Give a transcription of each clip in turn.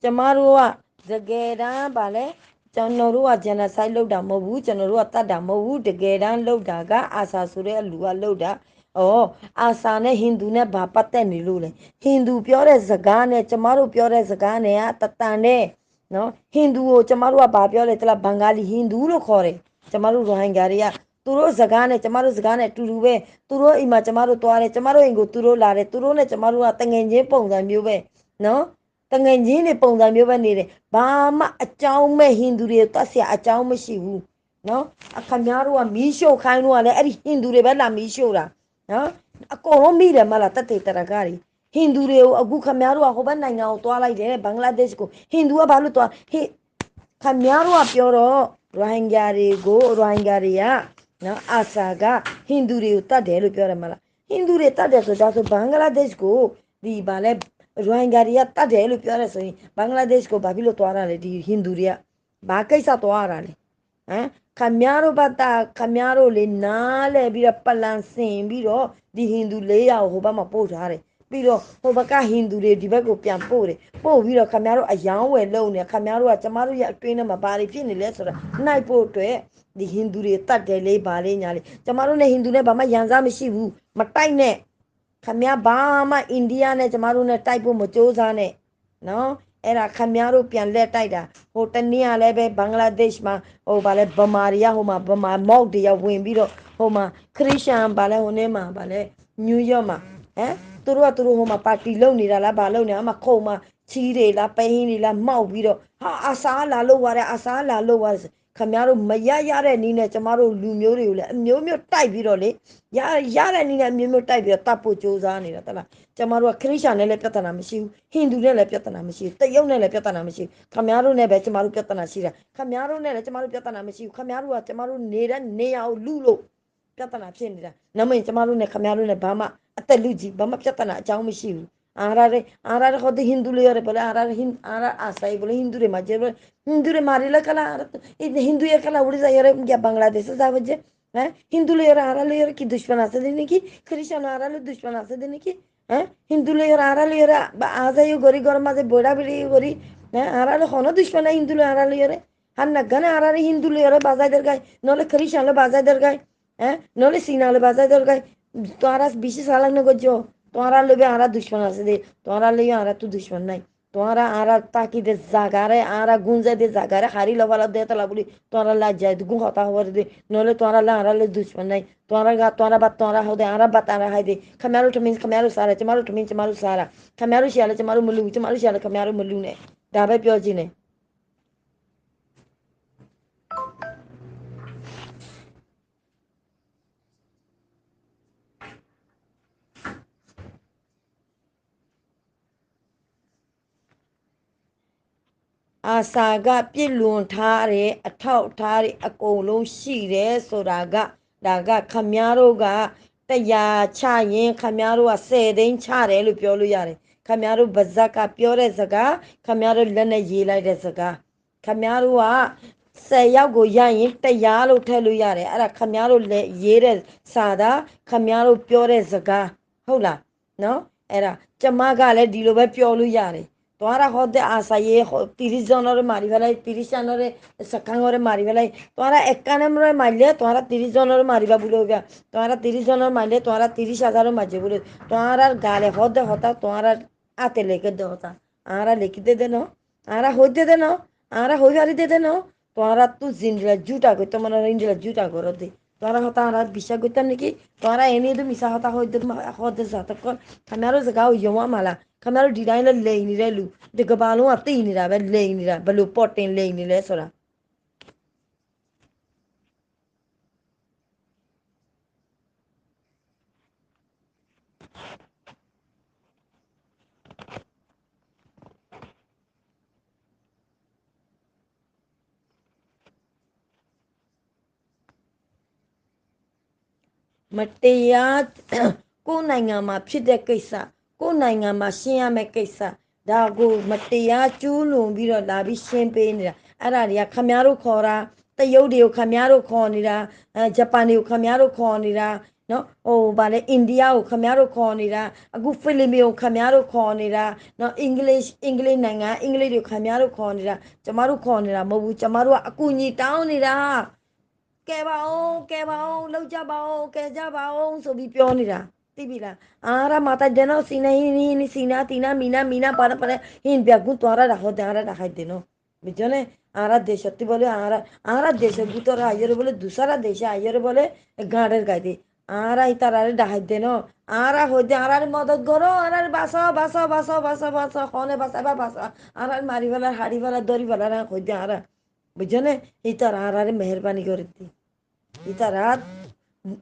Jamaroa, the Gedan Bale, Janoroa genocide loader Mobu, Janoroa Tada Mobu, the Gedan Lodaga, Asasure Lua Loda, oh, Asane Hindune Bapateni Lule, Hindu Pure Zagane, Chamaro Pure Zagane, Tatane, no, Hindu, Chamarua Babiole, Bangali Hindu Kore, Chamaru Rohangaria. Turo Zagane, Chamaro Zagane, Turuwe, Turo Ima Chamaro Tuare, Chamaro Ingo, Turo Lare, Turone, Chamaru Atanganje Pong and Muve, no? တငယ်ချင်းတွေပုံစံမျိုးပဲနေတယ်ဘာမှအကြောင်းမဲ့ဟိန္ဒူတွေတတ်เสียအကြောင်းမရှိဘူးနော်အခမများတို့ကမီးရှို့ခိုင်းတော့ကလည်းအဲ့ဒီဟိန္ဒူတွေပဲလာမီးရှို့တာနော်အကုန်လုံးမိတယ်မလားတတ်တေတရကားတွေဟိန္ဒူတွေကိုအခုခမများတို့ကဟိုဘက်နိုင်ငံကိုတွားလိုက်တယ်ဘင်္ဂလားဒေ့ရှ်ကိုဟိန္ဒူကဘာလို့တွားဟိခမများတို့ကပြောတော့ရိုဟင်ဂျာတွေကိုရိုဟင်ဂျာတွေကနော်အာဆာကဟိန္ဒူတွေကိုတတ်တယ်လို့ပြောတယ်မလားဟိန္ဒူတွေတတ်တယ်ဆိုတော့ဆိုဘင်္ဂလားဒေ့ရှ်ကိုဒီဗာလဲရိုဟင်ဂျာတွေကတတ်တယ်လို့ပြောရဲဆိုရင်ဘင်္ဂလားဒေ့ရှ်ကိုဘာဖြစ်လို့တွားရလဲဒီဟိန္ဒူတွေကဘာကိစ္စတွားရတာလဲဟမ်ခမရတို့ဘာတာခမရတို့လေနားလဲပြီးတော့ပလန်ဆင်ပြီးတော့ဒီဟိန္ဒူ400ကိုဟိုဘက်မှာပို့ထားတယ်ပြီးတော့ဟိုဘက်ကဟိန္ဒူတွေဒီဘက်ကိုပြန်ပို့တယ်ပို့ပြီးတော့ခမရတို့အယောင်းဝယ်လုပ်နေခမရတို့ကကျမတို့ရဲ့အတွင်းထဲမှာဘာတွေဖြစ်နေလဲဆိုတော့နိုင်ဖို့အတွက်ဒီဟိန္ဒူတွေတတ်တယ်လေဘာလေးညာလေးကျမတို့နဲ့ဟိန္ဒူနဲ့ဘာမှရန်စားမရှိဘူးမတိုက်နဲ့ခမရဘာမှအိန္ဒိယနဲ့ကျမတို့နဲ့တိုက်ဖို့မကြိုးစားနဲ့နော်အဲ့ဒါခမရတို့ပြန်လက်တိုက်တာဟိုတနေ့ကလည်းပဲဘင်္ဂလားဒေ့ရှ်မှာဟိုဗာလဲဗမာရီယာဟိုမှာဗမာမောက်တွေကဝင်ပြီးတော့ဟိုမှာခရစ်ယာန်ဗာလဲဟိုနေ့မှာဗာလဲနယူးယောက်မှာဟမ်သူတို့ကသူတို့ဟိုမှာပါတီလုပ်နေတာလားဗာလုပ်နေတာအမခုံမှာချီးတွေလားပိန်းတွေလားမောက်ပြီးတော့ဟာအစားလာလို့ရတယ်အစားလာလို့ရတယ်ခမရတို့မရရတဲ့နီးနဲ့ကျမတို့လူမျိုးတွေကိုလည်းအမျိုးမျိုးတိုက်ပြီးတော့လေရတဲ့နီးနဲ့အမျိုးမျိုးတိုက်ပြီးတော့တပ်ဖို့ကြိုးစားနေတာတလားကျမတို့ကခရစ်ယာန်နဲ့လည်းပြဿနာမရှိဘူးဟိန္ဒူနဲ့လည်းပြဿနာမရှိဘူးတရုတ်နဲ့လည်းပြဿနာမရှိဘူးခမရတို့နဲ့ပဲကျမတို့ပြဿနာရှိတာခမရတို့နဲ့လည်းကျမတို့ပြဿနာမရှိဘူးခမရတို့ကကျမတို့နေတဲ့နေရာကိုလူလို့ပြဿနာဖြစ်နေတာနမင်းကျမတို့နဲ့ခမရတို့နဲ့ဘာမှအသက်လူကြီးဘာမှပြဿနာအကြောင်းမရှိဘူးआरा खुद हिंदू ले रहे बोले आरा आसाई बोले हिंदू रे मजे बोले हिंदू रे मारे ला कला हिंदू ये कला उड़ीसा यार क्या बांग्लादेश से जावजे हैं हिंदू ले आरा ले की दुश्मन आसे देने की क्रिश्चियन आरा ले दुश्मन आसे देने की हैं हिंदू ले आरा ले आजा ये गोरी गोरमा से बोड़ा बिड़ी गोरी हैं आरा ले खाना दुश्मन है हिंदू ले आरा ले हर नगन आरा ले हिंदू ले बाजा दर गए नोले क्रिश्चियन ले बाजा दर गए हैं नोले सीना ले बाजा दर गए तो आरा 20 साल ने को जो तुम्हारा ले भी आरा दुश्मन आसे दे तुम्हारा ले आरा तू दुश्मन नहीं तुम्हारा आरा ताकि दे जागारे आरा गुंजे दे जागारे खारी लवाला दे तला बोली तुम्हारा ला जाए दुगु होता हुआ दे नोले तुम्हारा ला आरा ले दुश्मन नहीं तुम्हारा बात तुम्हारा हो दे आरा बात आरा है दे खमेरो टमीन खमेरो सारा चमारो टमीन चमारो सारा खमेरो शियाले चमारो मुल्लू चमारो शियाले खमेरो मुल्लू ने डाबे प्यो जी नेအာစာကပြစ်လွန်ထားတဲ့အထောက်ထားတွေအကုန်လုံးရှိတယ်ဆိုတာကဒါကခမားတို့ကတရားချရင်ခမားတို့က10သိန်းချတယ်လို့ပြောလို့ရတယ်ခမားတို့ဗဇက်ကပြောတဲ့စကားခမားတို့လက်နဲ့ရေးလိုက်တဲ့စကားခမားတို့က10ယောက်ကိုရရင်တရားလို့ထည့်လို့ရတယ်အဲ့ဒါခမားတို့လည်းရေးတဲ့စာသာခမားတို့ပြောတဲ့စကားဟုတ်လားနော်အဲ့ဒါကျမကလည်းဒီလိုပဲပြောလို့ရတယ်तुम्हारा होते आशा ये 30 जनरे मारी फेलाई 30 जनरे सकांगरे मारी फेलाई तुम्हारा एकानमरे मारले तुम्हारा 30 जनरे मारिबा बोले गया तुम्हारा 30 जनरे मारले तुम्हारा 30,000 माजे बोले तुम्हारा गाले होते होता तुम्हारा आते लेके दे होता आरा लेके दे देनो आरा होते देनो आरा हो जारी दे देनो तुम्हारा तू जिंदला झूठा को तुम्हारा जिंदला झूठा करो दे तुम्हारा होता आरा बिशा को तने की तुम्हारा एनी तो मिसा होता होते जाता को हमारो जगह युवा माला ခမရတို့ဒီတိုင်းလဲလိန်နေတဲ့လူဒီကဘာလုံးကတိနေတာပဲလိန်နေတာဘလို့ပေါ့တင်လိန်နေလဲဆိုတာမတရားကိုယ်နိုင်ငံမှာဖြစ်တဲ့ကိစ္စကိုယ်နိုင်ငံမှာရှင်းရမယ့်ကိစ္စဒါကိုမတရားကျူးလွန်ပြီးတော့လာပြီးရှင်းပေးနေတာအဲ့ဒါတွေကခမရတို့ခေါ်တာတရုတ်တွေကိုခမရတို့ခေါ်နေတာဂျပန်တွေကိုခမရတို့ခေါ်နေတာ နော်ဟိုဗာလေအိန္ဒိယကိုခမရတို့ခေါ်နေတာအခုဖိလစ်ပင်ကိုခမရတို့ခေါ်နေတာနော်အင်္ဂလိပ်နိုင်ငံအင်္ဂလိပ်တွေခမရတို့ခေါ်နေတာကျမတို့ခေါ်နေတာမဟုတ်ဘူးကျမတို့ကအကူအညီတောင်းနေတာကဲပါအောင်လောက်ကြပါအောင်ကဲကြပါအောင်ဆိုပြီးပြောနေတာသိပြီလားအာရမာတာဒနောစီနေစီနာတီနာမီနာပါဟင်းပြကူတော်ရတာဟောတယ်ရတာခိုက်တယ်နော်bijone ara deshati bole ara deshe gutora ayer bole dusara deshe ayer bole gader gaide ara itarare dahide no ara hode ara madad goro ara basa khone basa ara mari bala hari bala dori bala hode ara bijone itar ara meherbani kordi इतना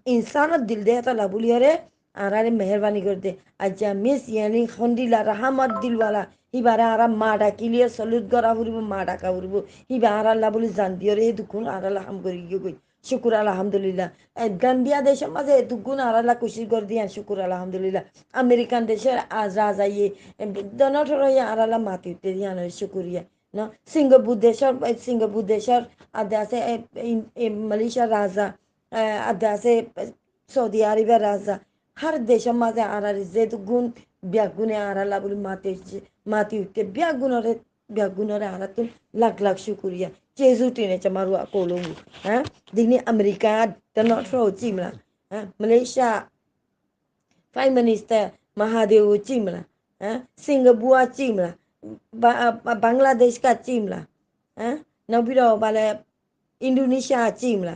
इंसान दिल दे तो लबुली अरे आरारे मेहरबानी करते अच्छा मिस यानी खंडीला रहमत दिल वाला ही बारा आरा माडा के लिए सलूट करा बुरीबो माडा का बुरीबो ही बारा लबुली जानती अरे दुखुन आरा हम करी कोई शुक्र अल्हम्दुलिल्लाह गंबिया देश मजे दुखुन आरा खुशी कर दिया शुक्र अल्हम्दुलिल्लाह अमेरिकन देश आज राजा ये दोनों थोड़ा ये आरा माती उठते दिया ना शुक्रिया no सिंगापुर देशर आदासे मलेशिया राजा आदासे सऊदी अरेबिया राजा हर देशामध्ये आरारी जे गुण ब्यागुने आराला बोली माती उठते ब्यागुनरे आरातून लाख शुक्रिया जेजुटीने चमारू कोलंगू हाँ दिनी अमेरिका दोनों चिमला मलेशिया प्राइम मिनिस्टर महादेव चिमला सिंगापुर चिमला बांग्लादेश का चिमला नबीरो वाले इंडोनेशिया चिमला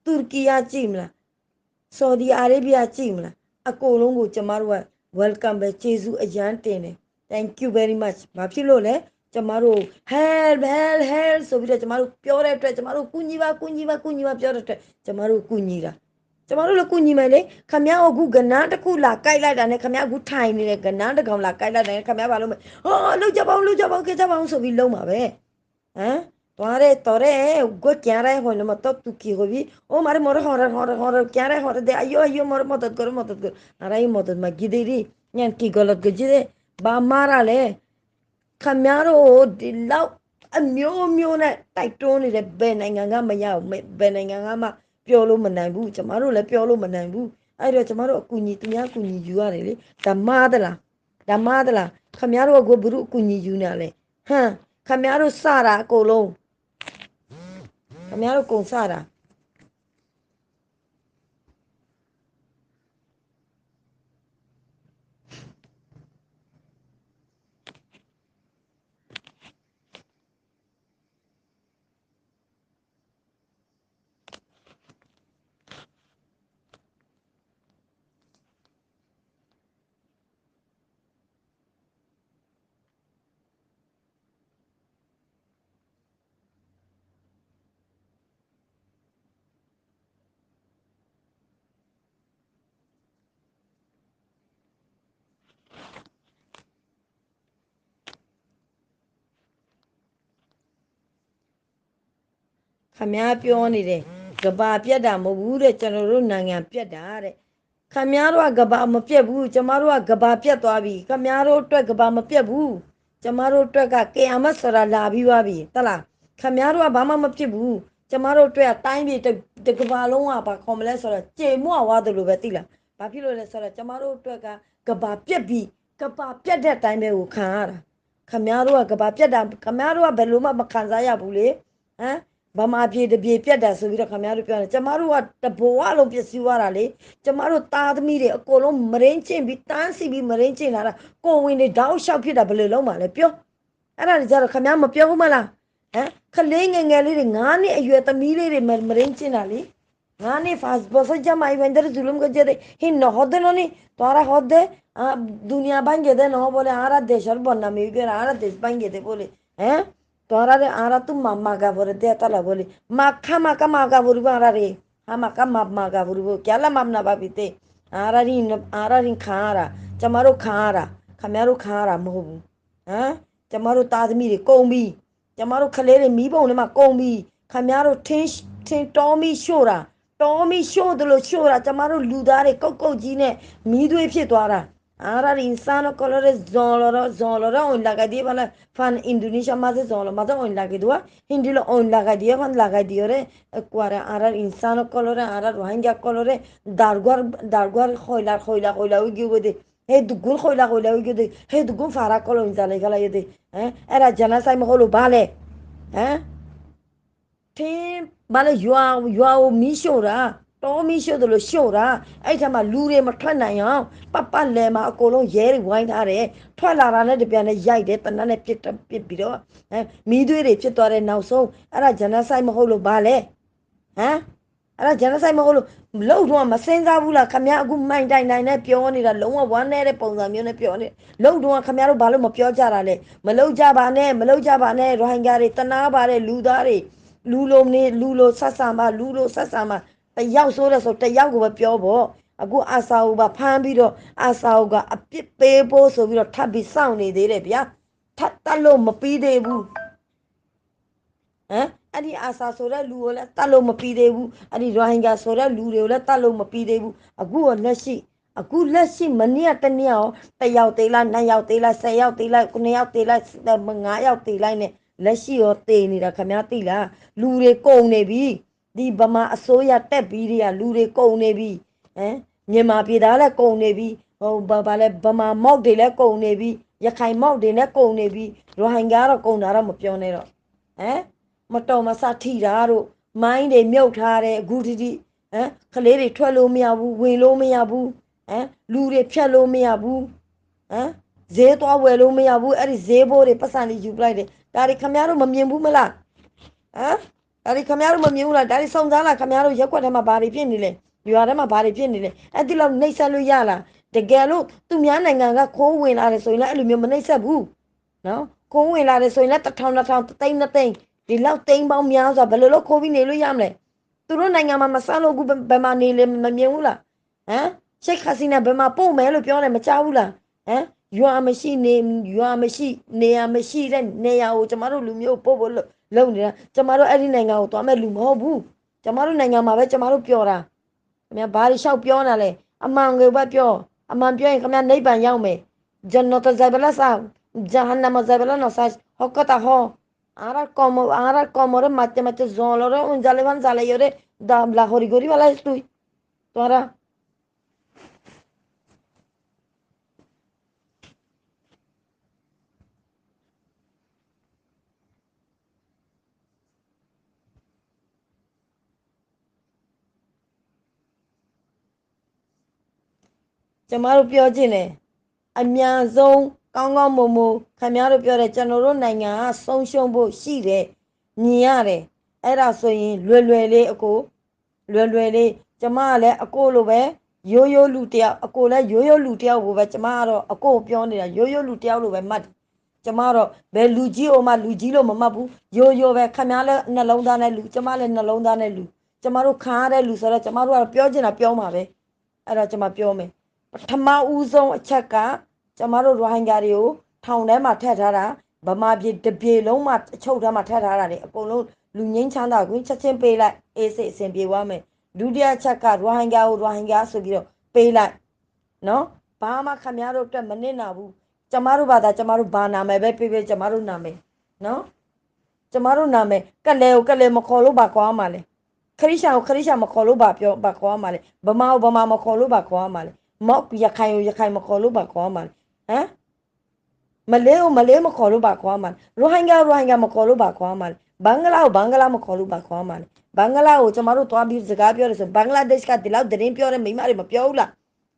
तुर्किया चिमला सऊदी अरेबिया चिमला अकोलोंगो चमारो वेलकम बे चेजू एजेंटेने thank you very much Bapsi लोले चमारो हेल सोबिरा चमारो प्योर एट चमारो कुंजीवा प्योर एट चमारो कुंजीरा चमारो लो कुंजी मैंने खम्या ओगु गन्नाट को लाकाई ला डाने खम्या गु ठाई ने गन्नाट गांव लाकाई ला डाने खम्या वालों में हाँ लो जबाऊं के जबाऊं सो भी लो मावे हैं तोरे उगो क्या रहे हो न मतलब तू की हो भी ओ मारे मोरे हॉरर क्या रहे हॉरर दे अयो मोरे मदद करो अरे ये मदद मगी दे री यान की गलत गजी दे बा मारा ले खम्यारो दिलाओ म्यो ने टाइटोन रे बेनंगा मया बेनंगा मा ပြောလို့မနိုင်ဘူးကျမတို့လည်းပြောလို့မနိုင်ဘူးအဲ့တော့ကျမတို့အကူညီသူများအကူညီယူရတယ်လေဒါမားသလားခမရတို့ကဘုရုအကူညီယူနေလေဟမ်ခမရတို့စတာအကုန်လုံးခမရတို့ကုန်စတာ ခမားပြောနေတယ်ကဘာပြတ်တာမဟုတ်ဘူးတဲ့ကျွန်တော်တို့နိုင်ငံပြတ်တာတဲ့ခမားတို့ကကဘာမပြတ်ဘူးကျမတို့ကကဘာပြတ်သွားပြီခမားတို့အတွက်ကဘာမပြတ်ဘူးကျမတို့အတွက်ကကေယာမတ်ဆိုတာလာပြီးသွားပြီတလားခမားတို့ကဘာမှမပြတ်ဘူးကျမတို့အတွက်ကတိုင်းပြည်တကဘာလုံးကဘာခေါ်မလဲဆိုတော့ကြေမွဝါတယ်လို့ပဲသိလားဘာဖြစ်လို့လဲဆိုတော့ကျမတို့အတွက်ကကဘာပြတ်ပြီးကဘာပြတ်တဲ့အတိုင်းပဲကိုခံရတာခမားတို့ကကဘာပြတ်တာခမားတို့ကဘယ်လိုမှမခံစားရဘူးလေဟမ်ဘာမှပြေတပြေပြတ်တာဆိုပြီးတော့ခမားတို့ပြောတယ်ကျမတို့ကတဘဝလုံးပြည့်စည်သွားတာလေကျမတို့သားသမီးတွေအကုန်လုံးမရင်းချင်းပြီးတန်းစီပြီးမရင်းချင်းလာတာကိုဝင်တွေတောက်လျှောက်ဖြစ်တာဘယ်လိုလုံးပါလဲပြောအဲ့ဒါကြတော့ခမားမပြောဘူးမလားဟမ်ခလေးငယ်လေးတွေ9နှစ်အရွယ်သမီးလေးတွေမရင်းချင်းတာလေ9နှစ် fast boss ကြမှာ vendor zulum ko jade hin no hode no ni tora hode दुनिया bange de no bole ara deshar bonna mi ge ara desh bange de bole हैं तोरा रे आरा तू मामा का बोले दे तला बोले माका बोलबो आरा रे हा मामा का बोलबो क्या ला मामना बाबीते आरा री खारा चमारो खारा खमेरो खारा मोबू हैं चमारो तादमी रे कोंबी चमारो खले रे मी बोने मा कोंबी खमेरो ठे टॉमी शो दलो शोरा चमारो लुदारे कोको जी ने मी दुए फिर तोरा Ara insano colore zolora on laga diye bana fan Indonesia maze zolo maze on laga diwa hindi lo on laga diye fan laga diye re kuara ara insano colore ara Rohingya colore dargwar khoila ugi bode he dugun khoila ugi de he dugun fara kolo inzale gala yede era jana sai moholo bale tin bale yua misho raတော်မီရှို့တယ်လို့ရှို့တာအဲ့ထက်မှလူတွေမထွက်နိုင်အောင်ပတ်လဲမှာအကုန်လုံးရဲတွေဝိုင်းထားတယ်ထွက်လာတာနဲ့တပြန်နဲ့ရိုက်တယ်တနက်နဲ့ပစ်ပြီးတော့မီးသွေးတွေဖြစ်သွားတဲ့နောက်ဆုံးအဲ့ဒါဂျန်နဆိုက်မဟုတ်လို့ဘာလဲအဲ့ဒါဂျန်နဆိုက်မဟုတ်လို့လုံတော့မစင်းစားဘူးလားခမရအခုမိုင်တိုင်နဲ့ပြောနေတာလုံးဝဝမ်းနေတဲ့ပုံစံမျိုးနဲ့ပြောနေလုံတော့ခမရတို့ဘာလို့မပြောကြတာလဲမလုံကြပါနဲ့ရိုဟင်ဂျာတွေတနာပါတဲ့လူသားတွေလူလိုဆက်ဆံပါတယောက်ဆိုတဲ့ဆိုတယောက်ကိုပဲပြောဖို့အခုအာဆာဦးပါဖမ်းပြီးတော့အာဆာဦးကအပြစ်ပေးဖို့ဆိုပြီးတော့ထပ်ပြီးစောင့်နေသေးတယ်ဗျာထပ်တတ်လို့မပြီးသေးဘူးအဲ့ဒီအာဆာဆိုတဲ့လူကိုလည်းတတ်လို့မပြီးသေးဘူးအဲ့ဒီရိုဟင်ဂျာဆိုတဲ့လူတွေကိုလည်းတတ်လို့မပြီးသေးဘူးအခုလက်ရှိမနေ့ကတနေ့ရောတယောက်သေးလား2ယောက်သေးလား10ယောက်သေးလား9ယောက်သေးလား5ယောက်သေးလိုက်နဲ့လက်ရှိရောတေနေတာခင်ဗျာသိလားလူတွေကုန်နေပြီဒီဗမာအစိုးရတက်ပြီးတွေကလူတွေကုန်နေပြီမြန်မာပြည်သားလည်းကုန်နေပြီဟိုဘာလဲဗမာမောက်တွေလည်းကုန်နေပြီရခိုင်မောက်တွေလည်းကုန်နေပြီရိုဟင်ဂျာတော့ကုန်တာတော့မပြောနဲ့တော့မတော်မဆထိတာတို့မိုင်းတွေမြုပ်ထားတယ်အခုတိကလေးတွေထွက်လို့မရဘူးဝင်လို့မရဘူးလူတွေဖြတ်လို့မရဘူးဈေးသွားဝယ်လို့မရဘူးအဲ့ဒီဈေးဘိုးတွေပတ်စံတွေယူပလိုက်တယ်ဒါတွေခင်ဗျားတို့မမြင်ဘူးမလားဒါတွေခမရတို့မမြင်ဘူးလားဒါတွေစုံစမ်းလာခမရတို့ရက်ွက်ထဲမှာဘာတွေဖြစ်နေလဲရွာထဲမှာဘာတွေဖြစ်နေလဲအဲ့ဒီလောက်နှိပ်စက်လို့ရလားတကယ်လို့သူများနိုင်ငံကခိုးဝင်လာတယ်ဆိုရင်လည်းအဲ့လိုမျိုးမနှိပ်စက်ဘူးနော်ခိုးဝင်လာတယ်ဆိုရင်လည်း1000 သိန်းဒီလောက်သိန်းပေါင်းများစွာဘယ်လိုလုပ်ခိုးပြီးနေလို့ရမလဲသူတို့နိုင်ငံမှာမဆန်းလို့ခုဘယ်မှာနေလဲမမြင်ဘူးလားရှိတ်ခါစီနာဘယ်မှာပို့မယ်လို့ပြောတယ်မကြောက်ဘူးလားရွာမရှိတဲ့နေရာကိုကျမတို့လူမျိုးပို့ဖို့လုံနေတာကျမတို့အဲ့ဒီနိုင်ငံကိုသွားမဲ့လူမဟုတ်ဘူးကျမတို့နိုင်ငံမှာပဲကျမတို့ပြောတာခင်ဗျာဘာတွေလျှောက်ပြောနေလဲအမှန်ကိုပဲပြောအမှန်ပြောရင်ခင်ဗျာနိဗ္ဗာန်ရောက်မယ်ဂျန်နတ်ဇိုင်ဘလာဆာဂျဟန်နမဇိုင်ဘလာနော်ဆာဟောကတာဟောara como re mate zolo re un jale van jale yore da la horigori wala tu tora ကျမတို့ပြောချင်တယ်အများဆုံးကောင်းမွန်ခင်ဗျားတို့ပြောတယ်ကျွန်တော်တို့နိုင်ငံကဆုံးရှုံးဖို့ရှိတယ်မြင်ရတယ်အဲ့ဒါဆိုရင်လွယ်လေးအကိုလွယ်လေးကျမကလည်းအကိုလိုပဲရိုးလူတယောက်အကိုလည်းရိုးလူတယောက်ကိုပဲကျမကတော့အကိုပြောနေတာရိုးလူတယောက်လိုပဲမှတ်ကျမတော့ဘယ်လူကြီးအိုမှလူကြီးလို့မမှတ်ဘူးရိုးပဲခင်ဗျားလည်းနှလုံးသားနဲ့လူကျမလည်းနှလုံးသားနဲ့လူကျမတို့ခါရတဲ့လူဆိုတော့ကျမတို့ကတော့ပြောချင်တာပြောမှာပဲအဲ့တော့ကျမပြောမယ်ပထမဦးဆုံးအချက်ကကျမတို့ရိုဟင်ဂျာတွေကိုထောင်ထဲမှာထည့်ထားတာဗမာပြည်တပြေလုံးမှာအချုပ်ထဲမှာထည့်ထားတာတွေအကုန်လုံးလူငင်းချမ်းသာကိုချက်ချင်းပေးလိုက်အေးစိတ်အစဉ်ပြေသွားမယ်ဒုတိယချက်ကရိုဟင်ဂျာဆိုပြီးတော့ပေးလိုက်နော်ဘာမှခင်ဗျားတို့အတွက်မနစ်နာဘူးကျမတို့ဘာသာကျမတို့ဘာနာမည်ပဲပေးကျမတို့နာမည်နော်ကျမတို့နာမည်ကလဲကိုကလဲမခေါ်လို့ဘာခေါ်မှာလဲခရစ်ယာန်ကိုခရစ်ယာန်မခေါ်လို့ဘာခေါ်မှာလဲဗမာကိုဗမာမခေါ်လို့ဘာခေါ်မှာလဲမောက်ရခိုင်ကိုရခိုင်မခေါ်လို့ဘာခေါ်မှာလဲမလေးကိုမလေးမခေါ်လို့ဘာခေါ်မှာလဲရိုဟင်ဂျာမခေါ်လို့ဘာခေါ်မှာလဲဘင်္ဂလားကိုဘင်္ဂလားမခေါ်လို့ဘာခေါ်မှာလဲဘင်္ဂလားကိုကျမတို့သွားပြီးစကားပြောတယ်ဆိုဘင်္ဂလားဒေ့ရှ်ကဒီလောက်သတင်းပြောတဲ့မိမတွေမပြောဘူးလား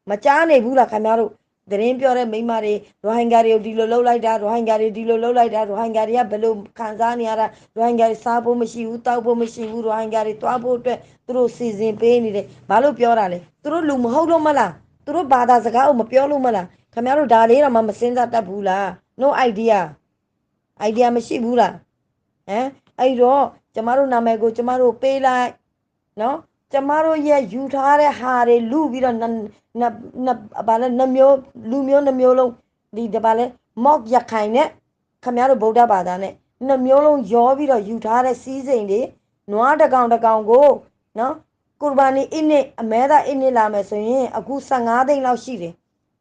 မကြားနေဘူးလားခင်ဗျားတို့သတင်းပြောတဲ့မိမတွေရိုဟင်ဂျာတွေကိုဒီလိုလှုပ်လိုက်တာရိုဟင်ဂျာတွေဒီလိုလှုပ်လိုက်တာရိုဟင်ဂျာတွေကဘယ်လိုခံစားနေရတာရိုဟင်ဂျာတွေစားဖို့မရှိဘူးတောက်ဖို့မရှိဘူးရိုဟင်ဂျာတွေသွားဖို့အတွက်သူတို့စီစဉ်ပေးနေတယ်ဘာလို့ပြောတာလဲသူတို့လူမဟုတ်လို့မလားသူတို့ဘာသာစကားကိုမပြောလို့မလားခင်ဗျားတို့ဒါလေးတော့မစဉ်းစားတတ်ဘူးလား no idea မရှိဘူးလားအဲ့တော့ကျမတို့နာမည်ကိုကျမတို့ပေးလိုက်နော်ကျမတို့ရဲ့ယူထားတဲ့ဟာတွေလူပြီးတော့ဘာလဲနှမျိုးလူမျိုးနှမျိုးလုံးဒီဘာလဲမော့ရခိုင်နဲ့ခင်ဗျားတို့ဗုဒ္ဓဘာသာနဲ့နှမျိုးလုံးရောပြီးတော့ယူထားတဲ့စီးစိမ်တွေနွားတကောင်ကိုနော်ကူဘာနီအင်းနဲ့အမဲသားအင်းနဲ့လာမယ်ဆိုရင်အခု15သိန်းလောက်ရှိတယ်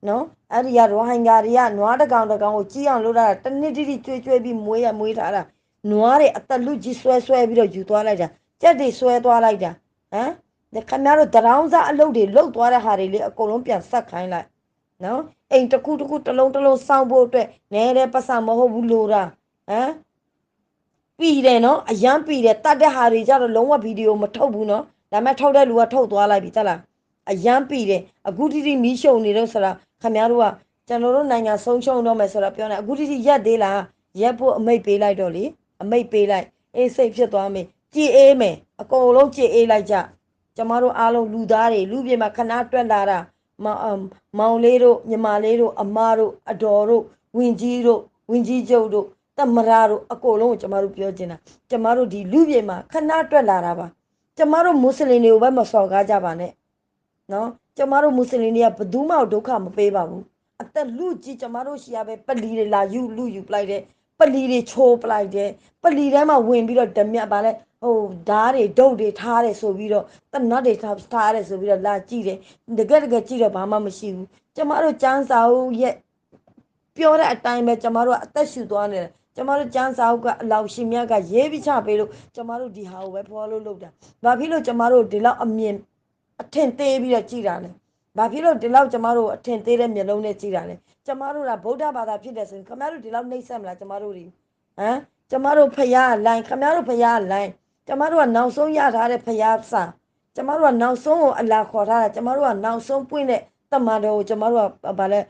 နော်အဲ့ဒီကရိုဟင်ဂျာတွေကနွားတစ်ကောင်ကိုကြီးအောင်လုပ်တာတနစ်တိတိကျွေးပြီးမွေးထားတာနွားတွေအသက်လူကြီးဆွဲပြီးတော့ယူသွားလိုက်တာကြက်တွေဆွဲသွားလိုက်တာဟမ်ခင်ဗျားတို့တရောင်းစားအလုပ်တွေလုပ်သွားတဲ့ဟာတွေလေအကုန်လုံးပြန်ဆက်ခိုင်းလိုက်နော်အိမ်တစ်ခုတစ်လုံးစောင့်ဖို့အတွက်နဲတဲ့ပတ်စံမဟုတ်ဘူးလို့တာဟမ်ပြီးတယ်နော်အရန်ပြီးတယ်တတ်တဲ့ဟာတွေကြတော့လုံးဝဗီဒီယိုမထုတ်ဘူးနော်ဒါပေမဲ့ထုတ်တဲ့လူကထုတ်သွားလိုက်ပြီတက်လားအရန်ပြီးတယ်အခုတိမီးရှုံနေတော့ဆိုတာခင်ဗျားတို့ကကျွန်တော်တို့နိုင်ငံဆုံးရှုံးတော့မယ်ဆိုတာပြောနေအခုတိရက်သေးလားရက်ဖို့အမိတ်ပေးလိုက်တော့လေအမိတ်ပေးလိုက်အေးစိတ်ဖြစ်သွားမယ်ကြည်အေးမယ်အကုန်လုံးကြည်အေးလိုက်ကြကျမတို့အားလုံးလူသားတွေလူပြေမှာခဏတွက်လာတာမောင်လေးတို့ညီမလေးတို့အမတို့အတော်တို့ဝင်ကြီးချုပ်တို့တမရာတို့အကုန်လုံးကိုကျမတို့ပြောချင်တာကျမတို့ဒီလူပြေမှာခဏတွက်လာတာပါကျမတို့မွတ်စလင်တွေကိုပဲမစော်ကားကြပါနဲ့နော်ကျမတို့မွတ်စလင်တွေကဘယ်သူမှဒုက္ခမပေးပါဘူးအသက်လူကြီးကျမတို့ရှိရပဲပလီတွေလာယူပလိုက်တယ်ပလီတွေချိုးပလိုက်တယ်ပလီထဲမှာဝင်ပြီးတော့ဓမြတ်ပါလဲဟိုဓားတွေဒုတ်တွေထားတယ်ဆိုပြီးတော့တနတ်တွေထားရတယ်ဆိုပြီးတော့လာကြည့်တယ်တကယ်ကြည့်တော့ဘာမှမရှိဘူးကျမတို့ចောင်းစာအုပ်ရဲ့ပြောတဲ့အတိုင်းပဲကျမတို့ကအသက်ရှူသွားနေတယ်ကျမတို့ចောင်းစာအုပ်ကအလောက်ရှင်မြတ်ကရေးပြီးချပေးလို့ကျမတို့ဒီဟာကိုပဲဖော်လို့လုပ်တာဘာဖြစ်လို့ကျမတို့ဒီလောက်အမြင်အထင်သေးပြီးတော့ကြည်တာလဲဘာဖြစ်လို့ဒီလောက်ကျမတို့အထင်သေးတဲ့မျက်လုံးနဲ့ကြည်တာလဲကျမတို့ကဗုဒ္ဓဘာသာဖြစ်တယ်ဆိုရင်ခင်ဗျားတို့ဒီလောက်နှိမ့်ဆက်မလားကျမတို့တွေဟမ်ကျမတို့ဖယားလိုင်းခင်ဗျားတို့ဖယားလိုင်းကျမတို့ကနောက်ဆုံးရထားတဲ့ဖယားစာကျမတို့ကနောက်ဆုံးကိုအလာခေါ်ထားတာကျမတို့ကနောက်ဆုံးပွင့်တဲ့တမန်တော်ကိုကျမတို့ကဗာလဲ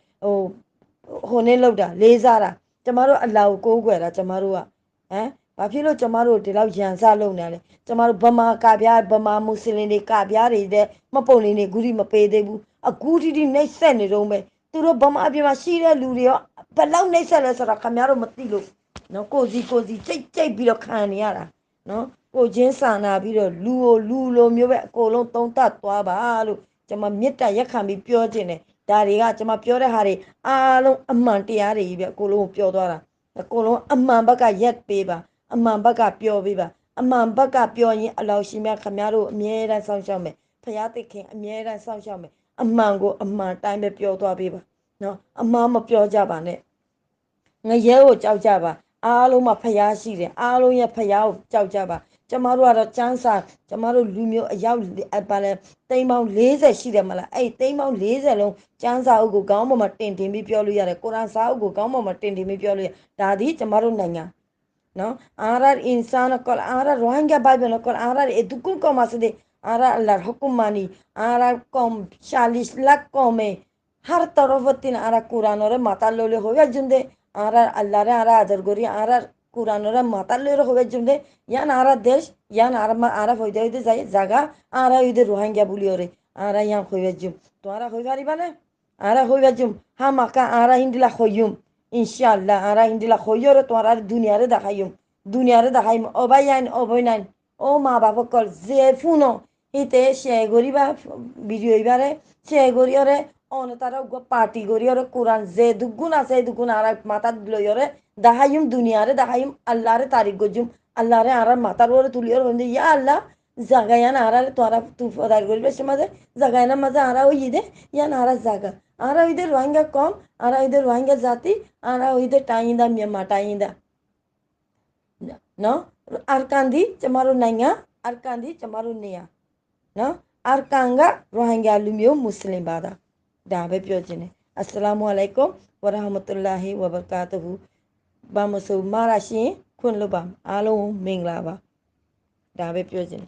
ဟိုနေလောက်တာလေးစားတာကျမတို့အလာကိုကိုးကွယ်တာကျမတို့ကဟမ်ဘာဖြစ်လို့ကျမတို့ဒီလောက်ရန်စလုပ်နေလဲကျမတို့ဗမာကပြားဗမာမွတ်စလင်တွေကပြားတွေတဲ့မပုံနေနေဂုတိမပေးသေးဘူးအခုတိနှိမ့်ဆက်နေတော့မယ်သူတို့ဗမာအပြင်မှာရှိတဲ့လူတွေရောဘယ်လောက်နှိမ့်ဆက်လဲဆိုတာခင်ဗျားတို့မသိလို့နော်ကိုစီကြိတ်ပြီးတော့ခံနေရတာနော်ကိုချင်းစာနာပြီးတော့လူလိုမျိုးပဲအကုန်လုံးသုံးသပ်သွားပါလို့ကျွန်မမေတ္တာရက်ခံပြီးပြောခြင်းတယ်ဒါတွေကကျွန်မပြောတဲ့ဟာတွေအားလုံးအမှန်တရားတွေကြီးပဲအကုန်လုံးပြောသွားတာအကုန်လုံးအမှန်ဘက်ကရက်ပေးပါအမှန်ဘက်ကပြောပေးပါအမှန်ဘက်ကပြောရင်အလောင်းရှင်မြတ်ခင်ဗျားတို့အမြဲတမ်းစောင့်ရှောက်မယ်ဖယားသခင်အမြဲတမ်းစောင့်ရှောက်မယ်အမှန်ကိုအမှန်တိုင်းပဲပြောသွားပေးပါနော်အမှားမပြောကြပါနဲ့ငရဲကိုကြောက်ကြပါအားလုံးမှာဖျားရှိတယ်အားလုံးရဲ့ဖျားကိုကြောက်ကြပါကျမတို့ကတော့စန်းစာကျမတို့လူမျိုးအယောက်ပါလဲတိမ်ပေါင်း40ရှိတယ်မလားအဲ့တိမ်ပေါင်း40လုံးစန်းစာအုပ်ကိုခေါင်းပေါ်မှာတင်ပြီးပြောလို့ရတယ်ကုရ်အာန်စာအုပ်ကိုခေါင်းပေါ်မှာတင်ပြီးပြောလို့ရဒါဒီကျမတို့နိုင်ငံနော်आरर इंसान कल आरर Rohingya Bible कल आरर एदुकुल कौम से आरर अल्लाह हुकुमानी आरर कौम 40 लाख कौम में हर तरफ तीन आरर कुरान और माता लोले होवे जुंदे आरर अल्लाह रे आरर आदर गोरी आरर कुरान और माता लोले होवे जुंदे यान आरर देश यान आरर होइदे जाय जगह आरर इधर रोहिंग्या बुली और आरर यान होवे जुम तो आरर होई बारी बाने आरर होवे जुम हम आका आरर हिंदला होयुम इंशाल्लाह आरा हिंदीला खोयो तो आरा दुनिया रे दाखाइम ओबायान ओबोइनान ओ मा बाबा कल जेफुनो हिते शेगोरीबा वीडियो इबारे शेगोरीरे ओन तारा गो पार्टी गोरीरे कुरान जे दुगुन आरा माता लोयोरे दाहायुम दुनिया रे दाहायुम अल्लाह रे तारीख गोजुम अल्लाह रे आरा माता रे तुलियर होंदे या अल्लाह जगायान आरा तोरा तू फदार गोरीबे समाजे जगायान मजा आरा होइदे या नारा जगा आरा इधर रोहिंग्या कौम आरा इधर रोहिंग्या जाति आरा इधर टाइंदा म्यांमार टाइंदा no arkandi cemaru nanya arkandi cemaru nia no arkanga rohingya lumyo muslim bada da be pyo chin ne assalamu alaikum wa rahmatullahi wa barakatuh ba musu mara shin khun lo ba alon mingla ba da be pyo chin